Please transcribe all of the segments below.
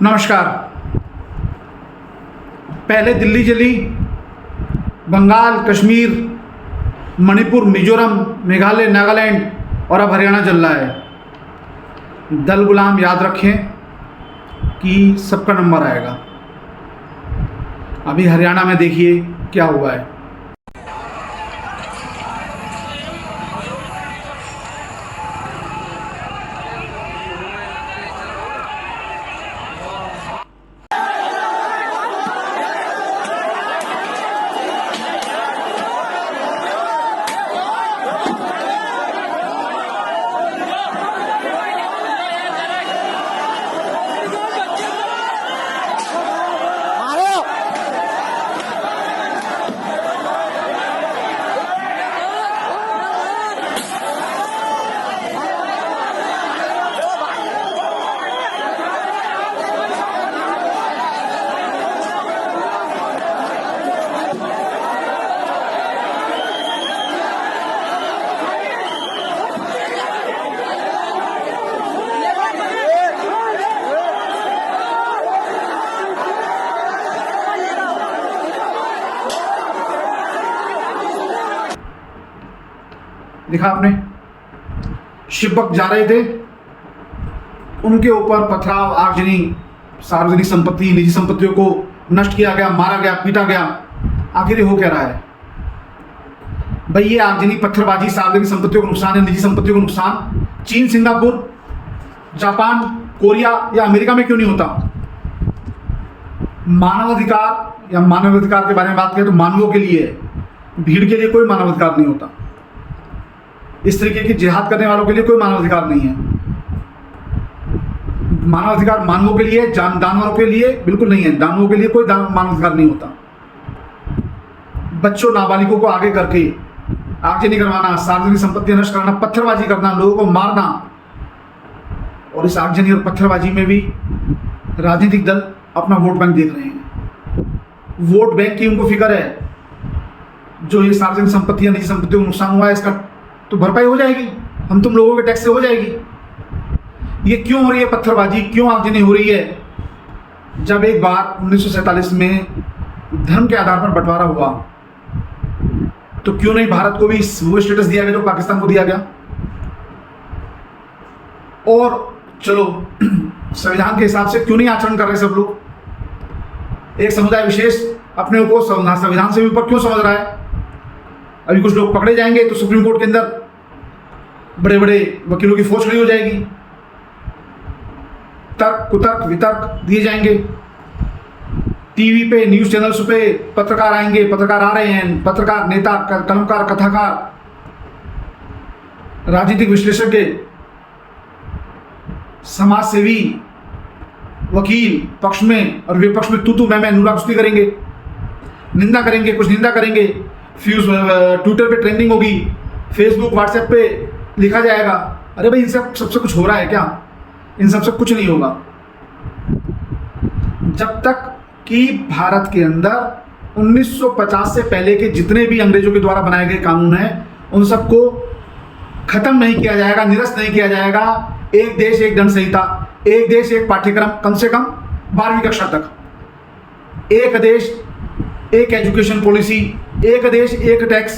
नमस्कार। पहले दिल्ली जली, बंगाल, कश्मीर, मणिपुर, मिजोरम, मेघालय, नागालैंड और अब हरियाणा जल रहा है। दल गुलाम याद रखें कि सबका नंबर आएगा। अभी हरियाणा में देखिए क्या हुआ है। देखा आपने, शिवभक्त जा रहे थे, उनके ऊपर पथराव, आगजनी, सार्वजनिक संपत्ति, निजी संपत्तियों को नष्ट किया गया, मारा गया, पीटा गया। आखिर ये हो क्या रहा है भाई? ये आगजनी, पत्थरबाजी, सार्वजनिक संपत्तियों को नुकसान है, निजी संपत्तियों को नुकसान चीन, सिंगापुर, जापान, कोरिया या अमेरिका में क्यों नहीं होता? मानवाधिकार या मानवाधिकार के बारे में बात करें तो मानवों के लिए, भीड़ के लिए कोई मानवाधिकार नहीं होता। इस तरीके की जिहाद करने वालों के लिए कोई मानवाधिकार नहीं है। मानवाधिकार मानवों के लिए, दानवों के लिए बिल्कुल नहीं है। दानवों के लिए कोई मानवाधिकार नहीं होता। बच्चों, नाबालिगों को आगे करके आगजनी करवाना, सार्वजनिक संपत्ति नष्ट करना, पत्थरबाजी करना, लोगों को मारना, और इस आगजनी और पत्थरबाजी में भी राजनीतिक दल अपना वोट बैंक देख रहे हैं। वोट बैंक की उनको फिक्र है। जो ये सार्वजनिक संपत्ति या निजी संपत्तियों को नुकसान हुआ है, इसका तो भरपाई हो जाएगी, हम तुम लोगों के टैक्स से हो जाएगी। ये क्यों हो रही है पत्थरबाजी, क्यों आगजनी हो रही है? जब एक बार 1947 में धर्म के आधार पर बंटवारा हुआ, तो क्यों नहीं भारत को भी वो स्टेटस दिया गया जो पाकिस्तान को दिया गया? और चलो, संविधान के हिसाब से क्यों नहीं आचरण कर रहे सब लोग? एक समुदाय विशेष अपने को संविधान से ऊपर क्यों समझ रहा है? अभी कुछ लोग पकड़े जाएंगे तो सुप्रीम कोर्ट के अंदर बड़े बड़े वकीलों की फौज खड़ी हो जाएगी, तर्क कुतर्क वितर्क दिए जाएंगे, टीवी पे, न्यूज चैनल्स पे पत्रकार आएंगे, पत्रकार आ रहे हैं, पत्रकार, नेता, कलमकार, कथाकार, राजनीतिक विश्लेषज्ञ, समाज सेवी, वकील पक्ष में और विपक्ष में तू मैं नुरागुस्ती करेंगे, निंदा करेंगे, कुछ निंदा करेंगे, ट्विटर पे ट्रेंडिंग होगी, फेसबुक, व्हाट्सएप पे लिखा जाएगा। अरे भाई, इन सबसे कुछ हो रहा है क्या? इन सबसे कुछ नहीं होगा। जब तक कि भारत के अंदर 1950 से पहले के जितने भी अंग्रेजों के द्वारा बनाए गए कानून हैं, उन सबको खत्म नहीं किया जाएगा, निरस्त नहीं किया जाएगा। एक देश एक दंड संहिता, एक देश एक पाठ्यक्रम, कम से कम 12वीं कक्षा तक, एक देश एक एजुकेशन पॉलिसी, एक देश एक टैक्स,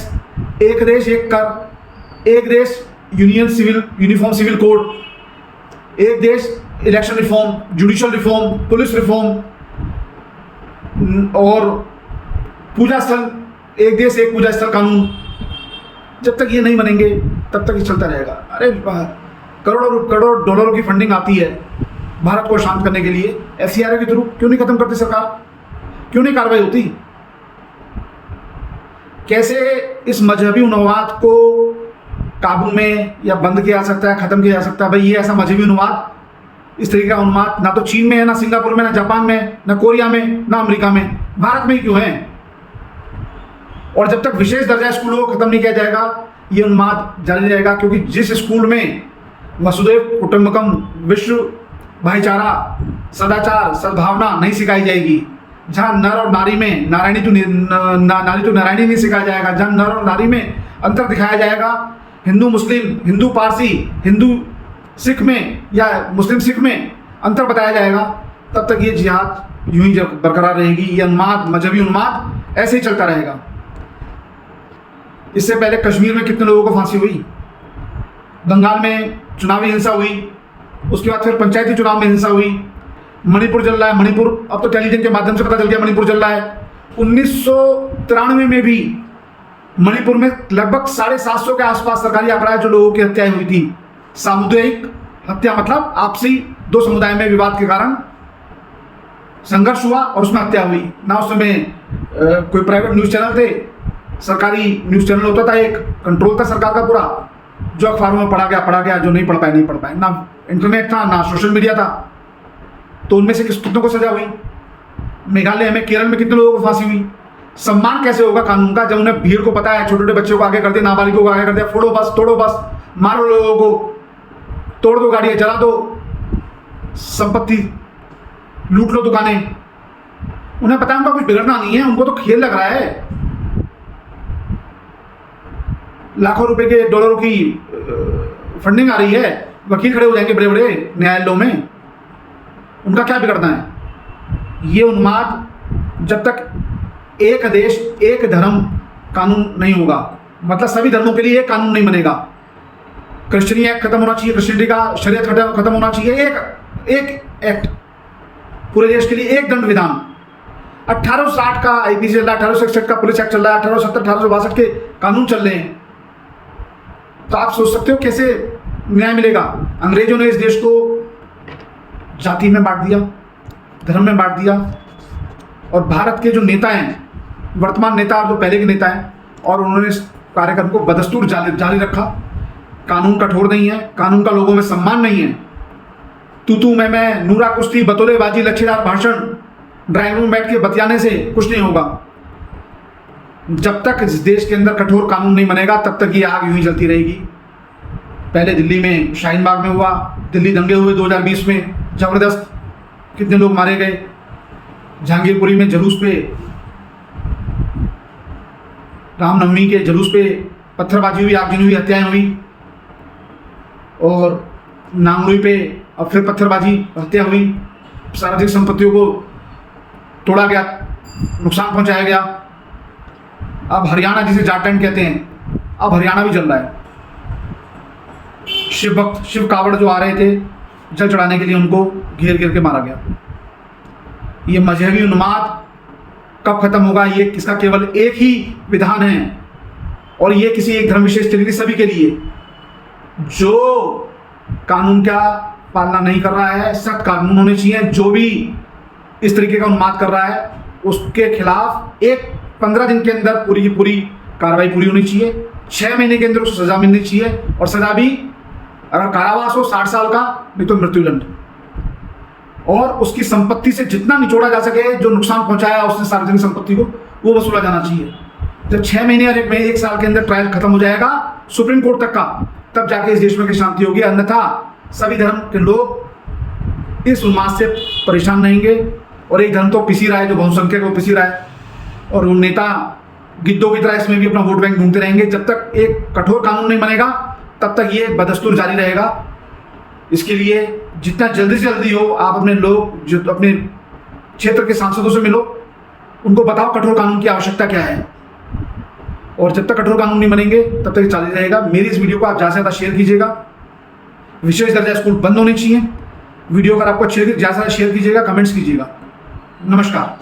एक देश एक कर, एक देश यूनिफॉर्म सिविल कोड, एक देश election reform, judicial reform, police reform, और पूजा स्थल, एक देश एक पूजा स्थल कानून। जब तक ये नहीं बनेंगे तब तक ये चलता रहेगा। अरे करोड़ों डॉलरों की फंडिंग आती है भारत को शांत करने के लिए, FCRA के थ्रू। क्यों नहीं खत्म करती सरकार? क्यों नहीं कार्रवाई होती? कैसे इस मजहबी उन्माद को काबू में या बंद किया जा सकता है, खत्म किया जा सकता है? भाई, ये ऐसा मजहबी उन्माद, इस तरीके का उन्माद ना तो चीन में है, ना सिंगापुर में, ना जापान में, ना कोरिया में, ना अमेरिका में, भारत में ही क्यों है? और जब तक विशेष दर्जा स्कूलों को खत्म नहीं किया जाएगा, ये उन्माद जारी रहेगा। क्योंकि जिस स्कूल में वसुदेव कुटुंबकम, विश्व भाईचारा, सदाचार, सद्भावना नहीं सिखाई जाएगी, जहाँ नर और नारी में नारायणी तो नारायणी नहीं सिखाया जाएगा, जहाँ नर और नारी में अंतर दिखाया जाएगा, हिंदू मुस्लिम, हिंदू पारसी, हिंदू सिख में या मुस्लिम सिख में अंतर बताया जाएगा, तब तक ये जिहाद यूं ही बरकरार रहेगी, ये उन्माद, मजहबी उन्माद ऐसे ही चलता रहेगा। इससे पहले कश्मीर में कितने लोगों को फांसी हुई, बंगाल में चुनावी हिंसा हुई, उसके बाद फिर पंचायती चुनाव में हिंसा हुई, मणिपुर जल रहा है। मणिपुर अब तो टेलीविजन के माध्यम से पता चल गया मणिपुर जल रहा है। 1993 में भी मणिपुर में लगभग 750 के आसपास सरकारी आंकड़ा है जो लोगों की हत्याएं हुई थी। सामुदायिक हत्या मतलब आपसी दो समुदाय में विवाद के कारण संघर्ष हुआ और उसमें हत्या हुई ना। उस समय कोई प्राइवेट न्यूज़ चैनल थे, सरकारी न्यूज़ चैनल होता था, एक कंट्रोल था सरकार का पूरा, जो अखबारों में पढ़ा गया, जो नहीं पढ़ पाए, ना इंटरनेट था ना सोशल मीडिया था। तो उनमें से कितनों को सजा हुई। मेघालय में, केरल में कितने लोगों को फांसी हुई। सम्मान कैसे होगा कानून का जब उन्हें भीड़ को पता है, छोटे छोटे बच्चों को आगे कर दिया, नाबालिगों को आगे कर दिया, फोड़ो बस, तोड़ो बस, मारो लोगों को, तोड़ दो गाड़ियां, जला दो संपत्ति, लूट लो दुकानें। उन्हें पता है उनका कुछ बिगड़ना नहीं है, उनको तो खेल लग रहा है। लाखों रुपए के, डॉलरों की फंडिंग आ रही है, वकील खड़े हो जाएंगे बड़े बड़े न्यायालयों में, उनका क्या बिगड़ना है। ये उन्माद जब तक एक देश एक धर्म कानून नहीं होगा, मतलब सभी धर्मों के लिए एक कानून नहीं बनेगा। क्रिश्चियनी एक्ट खत्म होना चाहिए, क्रिश्चियनिटी का शरीयत खत्म होना चाहिए, एक एक्ट पूरे देश के लिए, एक दंड विधान। 1860 का आईपीसी चल रहा है, 1861 का पुलिस एक्ट चल रहा है, 1870 1862 के कानून चल रहे हैं। तो आप सोच सकते हो कैसे न्याय मिलेगा। अंग्रेजों ने इस देश को जाति में बांट दिया, धर्म में बांट दिया, और भारत के जो नेता हैं, वर्तमान नेता और जो पहले के नेता हैं, और उन्होंने इस कार्यक्रम को बदस्तूर जारी रखा। कानून कठोर नहीं है, कानून का लोगों में सम्मान नहीं है। तू मैं, नूरा कुश्ती, बतौलेबाजी, लच्छेदार भाषण, ड्राइंग रूम बैठ के बतियाने से कुछ नहीं होगा। जब तक इस देश के अंदर कठोर कानून नहीं बनेगा तब तक ये आग यूं ही जलती रहेगी। पहले दिल्ली में शाहीन बाग में हुआ, दिल्ली दंगे हुए 2020 में, जबरदस्त, कितने लोग मारे गए। जहांगीरपुरी में जुलूस पे, रामनवमी के जुलूस पे पत्थरबाजी हुई, आगजनी हुई, हत्याएं हुई। और नांगलोई पे अब फिर पत्थरबाजी, हत्या हुई, सार्वजनिक संपत्तियों को तोड़ा गया, नुकसान पहुंचाया गया। अब हरियाणा, जिसे झारखंड कहते हैं, अब हरियाणा भी जल रहा है। शिव भक्त, शिव कावड़ जो आ रहे थे जल चढ़ाने के लिए, उनको घेर घेर के मारा गया। ये मजहबी उन्माद कब खत्म होगा? ये किसका केवल एक ही विधान है, और ये किसी एक धर्म विशेष के लिए, सभी के लिए। जो कानून का पालना नहीं कर रहा है, सख्त कानून होने चाहिए। जो भी इस तरीके का उन्माद कर रहा है उसके खिलाफ 15 दिन के अंदर पूरी की पूरी कार्रवाई पूरी होनी चाहिए। 6 महीने के अंदर उसको सजा मिलनी चाहिए, और सजा भी अगर कारावास हो 60 साल का, नहीं तो मृत्युदंड। और उसकी संपत्ति से जितना निचोड़ा जा सके, जो नुकसान पहुंचाया उसने सार्वजनिक संपत्ति को, वो वसूला जाना चाहिए। जब 6 महीने और 1 साल के अंदर ट्रायल खत्म हो जाएगा सुप्रीम कोर्ट तक का, तब जाके इस देश में की शांति होगी। अन्यथा सभी धर्म के लोग इस उन्माद से परेशान रहेंगे, और एक धर्म तो पिस ही रहा है, जो बहुसंख्यक को पिस ही रहा है, और वो नेता गिद्धों की तरह इसमें भी अपना वोट बैंक ढूंढते रहेंगे। जब तक एक कठोर कानून नहीं बनेगा तब तक ये बदस्तूर जारी रहेगा। इसके लिए जितना जल्दी से जल्दी हो आप अपने लोग, जो अपने क्षेत्र के सांसदों से मिलो, उनको बताओ कठोर कानून की आवश्यकता क्या है। और जब तक कठोर कानून नहीं बनेंगे तब तक जारी रहेगा। मेरी इस वीडियो को आप ज़्यादा से ज़्यादा शेयर कीजिएगा। विशेष दर्जा स्कूल बंद होने चाहिए। वीडियो अगर आपको अच्छी लगी ज़्यादा से ज़्यादा शेयर कीजिएगा, कमेंट्स कीजिएगा। नमस्कार।